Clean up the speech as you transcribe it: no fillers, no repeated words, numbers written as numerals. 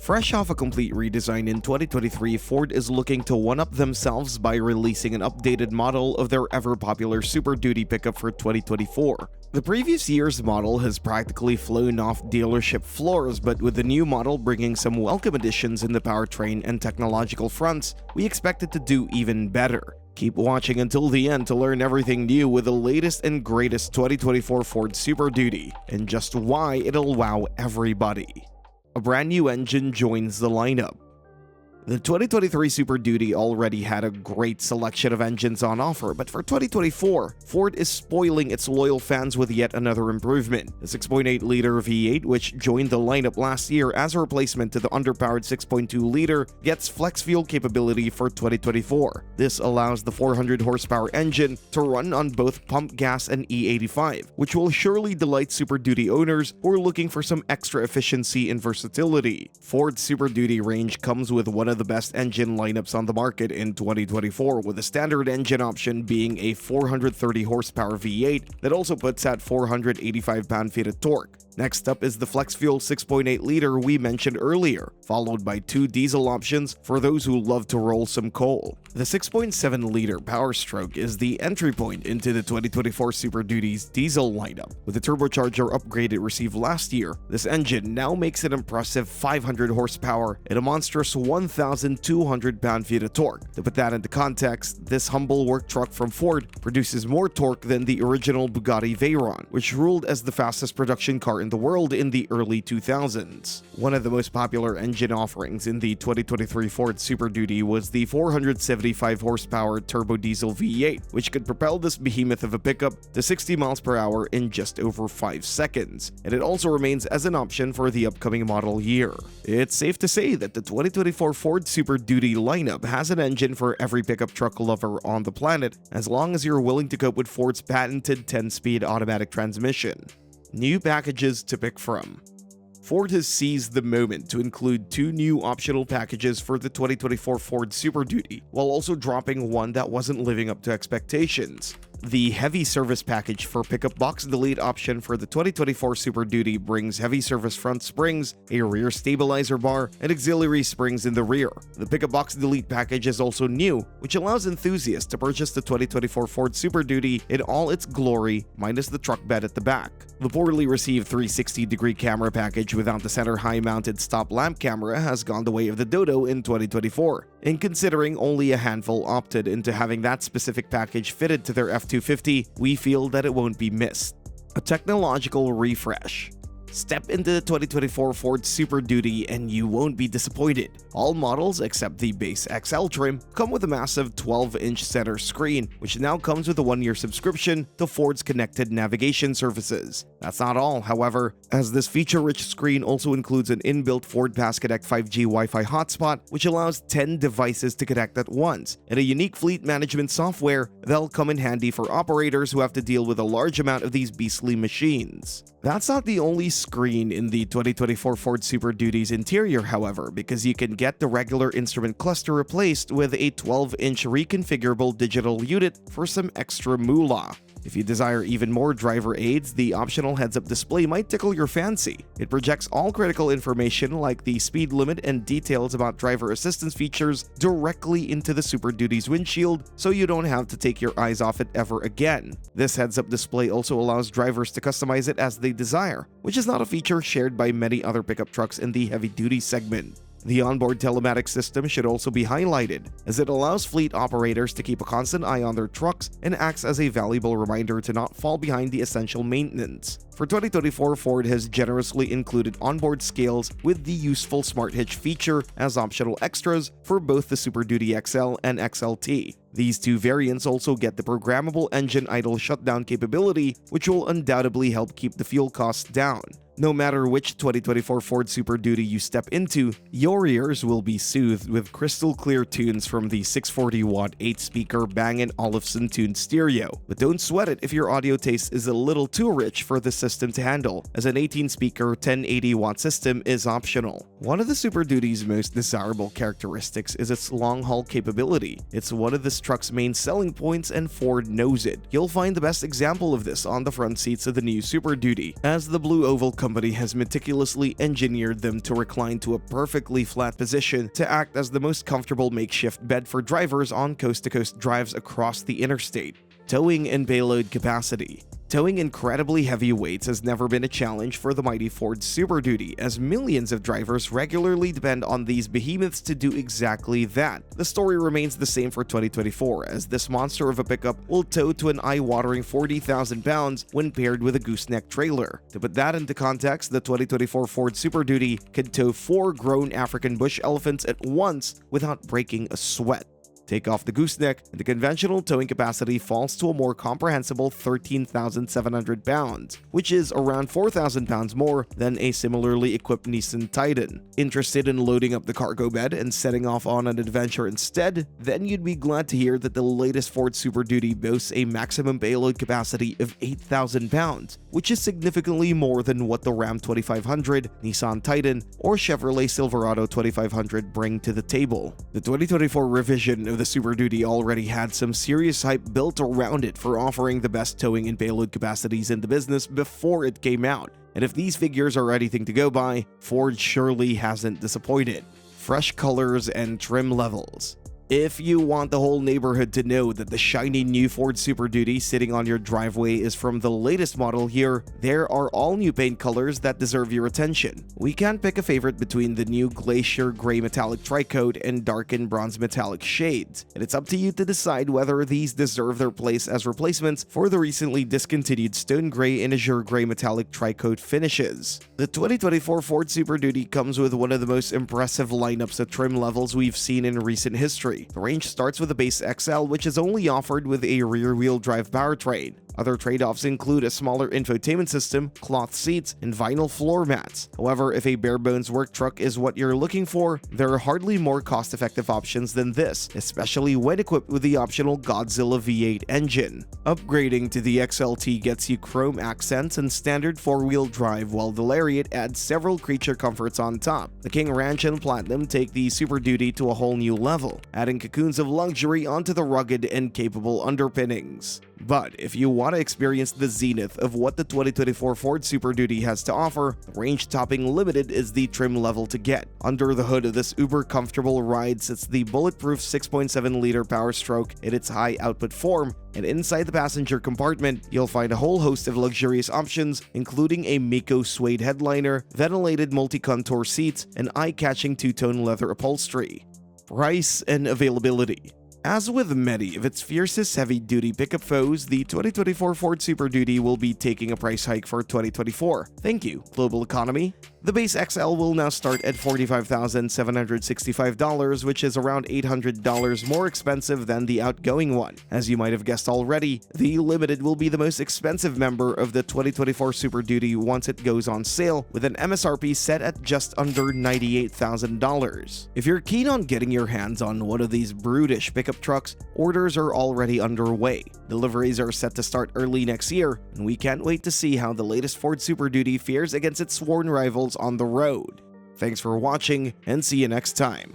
Fresh off a complete redesign in 2023, Ford is looking to one-up themselves by releasing an updated model of their ever-popular Super Duty pickup for 2024. The previous year's model has practically flown off dealership floors, but with the new model bringing some welcome additions in the powertrain and technological fronts, we expect it to do even better. Keep watching until the end to learn everything new with the latest and greatest 2024 Ford Super Duty, and just why it'll wow everybody. A brand new engine joins the lineup. The 2023 Super Duty already had a great selection of engines on offer, but for 2024, Ford is spoiling its loyal fans with yet another improvement. The 6.8-liter V8, which joined the lineup last year as a replacement to the underpowered 6.2-liter, gets flex fuel capability for 2024. This allows the 400-horsepower engine to run on both pump gas and E85, which will surely delight Super Duty owners who are looking for some extra efficiency and versatility. Ford's Super Duty range comes with one of the best engine lineups on the market in 2024, with the standard engine option being a 430 horsepower V8 that also puts at 485 pound-feet of torque. Next up is the flex fuel 6.8-liter we mentioned earlier, followed by two diesel options for those who love to roll some coal. The 6.7-liter Power Stroke is the entry point into the 2024 Super Duty's diesel lineup. With the turbocharger upgrade it received last year, this engine now makes an impressive 500 horsepower and a monstrous 1,200 pound-feet of torque. To put that into context, this humble work truck from Ford produces more torque than the original Bugatti Veyron, which ruled as the fastest production car in the world in the early 2000s. One of the most popular engine offerings in the 2023 Ford Super Duty was the 475 horsepower turbo diesel V8, which could propel this behemoth of a pickup to 60 miles per hour in just over 5 seconds, and it also remains as an option for the upcoming model year. It's safe to say that the 2024 Ford Super Duty lineup has an engine for every pickup truck lover on the planet, as long as you're willing to cope with Ford's patented 10-speed automatic transmission. New packages to pick from. Ford has seized the moment to include two new optional packages for the 2024 Ford Super Duty, while also dropping one that wasn't living up to expectations. The Heavy Service Package for Pickup Box Delete option for the 2024 Super Duty brings heavy service front springs, a rear stabilizer bar, and auxiliary springs in the rear. The Pickup Box Delete package is also new, which allows enthusiasts to purchase the 2024 Ford Super Duty in all its glory, minus the truck bed at the back. The poorly received 360-degree camera package without the center high-mounted stop lamp camera has gone the way of the dodo in 2024. And considering only a handful opted into having that specific package fitted to their F-250, we feel that it won't be missed. A technological refresh. Step into the 2024 Ford Super Duty and you won't be disappointed. All models except the base XL trim come with a massive 12-inch center screen, which now comes with a 1-year subscription to Ford's connected navigation services. That's not all, however, as this feature-rich screen also includes an inbuilt Ford Pass Connect 5G Wi-Fi hotspot, which allows 10 devices to connect at once, and a unique fleet management software that'll come in handy for operators who have to deal with a large amount of these beastly machines. That's not the only screen in the 2024 Ford Super Duty's interior, however, because you can get the regular instrument cluster replaced with a 12-inch reconfigurable digital unit for some extra moolah. If you desire even more driver aids, the optional heads-up display might tickle your fancy. It projects all critical information like the speed limit and details about driver assistance features directly into the Super Duty's windshield, so you don't have to take your eyes off it ever again. This heads-up display also allows drivers to customize it as they desire, which is not a feature shared by many other pickup trucks in the heavy-duty segment. The onboard telematics system should also be highlighted, as it allows fleet operators to keep a constant eye on their trucks and acts as a valuable reminder to not fall behind the essential maintenance. For 2024, Ford has generously included onboard scales with the useful Smart Hitch feature as optional extras for both the Super Duty XL and XLT. These two variants also get the programmable engine idle shutdown capability, which will undoubtedly help keep the fuel costs down. No matter which 2024 Ford Super Duty you step into, your ears will be soothed with crystal clear tunes from the 640-watt 8-speaker Bang & Olufsen tuned stereo. But don't sweat it if your audio taste is a little too rich for the system to handle, as an 18-speaker 1080-watt system is optional. One of the Super Duty's most desirable characteristics is its long-haul capability. It's one of this truck's main selling points, and Ford knows it. You'll find the best example of this on the front seats of the new Super Duty, as the blue oval company has meticulously engineered them to recline to a perfectly flat position to act as the most comfortable makeshift bed for drivers on coast-to-coast drives across the interstate. Towing and payload capacity. Towing incredibly heavy weights has never been a challenge for the mighty Ford Super Duty, as millions of drivers regularly depend on these behemoths to do exactly that. The story remains the same for 2024, as this monster of a pickup will tow to an eye-watering 40,000 pounds when paired with a gooseneck trailer. To put that into context, the 2024 Ford Super Duty could tow 4 grown African bush elephants at once without breaking a sweat. Take off the gooseneck, and the conventional towing capacity falls to a more comprehensible 13,700 pounds, which is around 4,000 pounds more than a similarly equipped Nissan Titan. Interested in loading up the cargo bed and setting off on an adventure instead? Then you'd be glad to hear that the latest Ford Super Duty boasts a maximum payload capacity of 8,000 pounds, which is significantly more than what the Ram 2500, Nissan Titan, or Chevrolet Silverado 2500 bring to the table. The 2024 revision of the Super Duty already had some serious hype built around it for offering the best towing and payload capacities in the business before it came out, and if these figures are anything to go by, Ford surely hasn't disappointed. Fresh colors and trim levels. If you want the whole neighborhood to know that the shiny new Ford Super Duty sitting on your driveway is from the latest model here, there are all new paint colors that deserve your attention. We can't pick a favorite between the new Glacier Gray Metallic Tricoat and darkened Bronze Metallic shades, and it's up to you to decide whether these deserve their place as replacements for the recently discontinued Stone Gray and Azure Gray Metallic Tricoat finishes. The 2024 Ford Super Duty comes with one of the most impressive lineups of trim levels we've seen in recent history. The range starts with the base XL, which is only offered with a rear-wheel drive powertrain. Other trade-offs include a smaller infotainment system, cloth seats, and vinyl floor mats. However, if a bare-bones work truck is what you're looking for, there are hardly more cost-effective options than this, especially when equipped with the optional Godzilla V8 engine. Upgrading to the XLT gets you chrome accents and standard 4-wheel drive, while the Lariat adds several creature comforts on top. The King Ranch and Platinum take the Super Duty to a whole new level, adding cocoons of luxury onto the rugged and capable underpinnings. But if you want to experience the zenith of what the 2024 Ford Super Duty has to offer, range topping limited is the trim level to get. Under the hood of this uber comfortable ride sits the bulletproof 6.7-liter Power Stroke in its high output form, and inside the passenger compartment, you'll find a whole host of luxurious options, including a Miko suede headliner, ventilated multi-contour seats, and eye-catching two-tone leather upholstery. Price and availability. As with many of its fiercest heavy-duty pickup foes, the 2024 Ford Super Duty will be taking a price hike for 2024. Thank you, global economy. The base XL will now start at $45,765, which is around $800 more expensive than the outgoing one. As you might have guessed already, the Limited will be the most expensive member of the 2024 Super Duty once it goes on sale, with an MSRP set at just under $98,000. If you're keen on getting your hands on one of these brutish pickup trucks, orders are already underway. Deliveries are set to start early next year, and we can't wait to see how the latest Ford Super Duty fares against its sworn rivals on the road. Thanks for watching, and see you next time.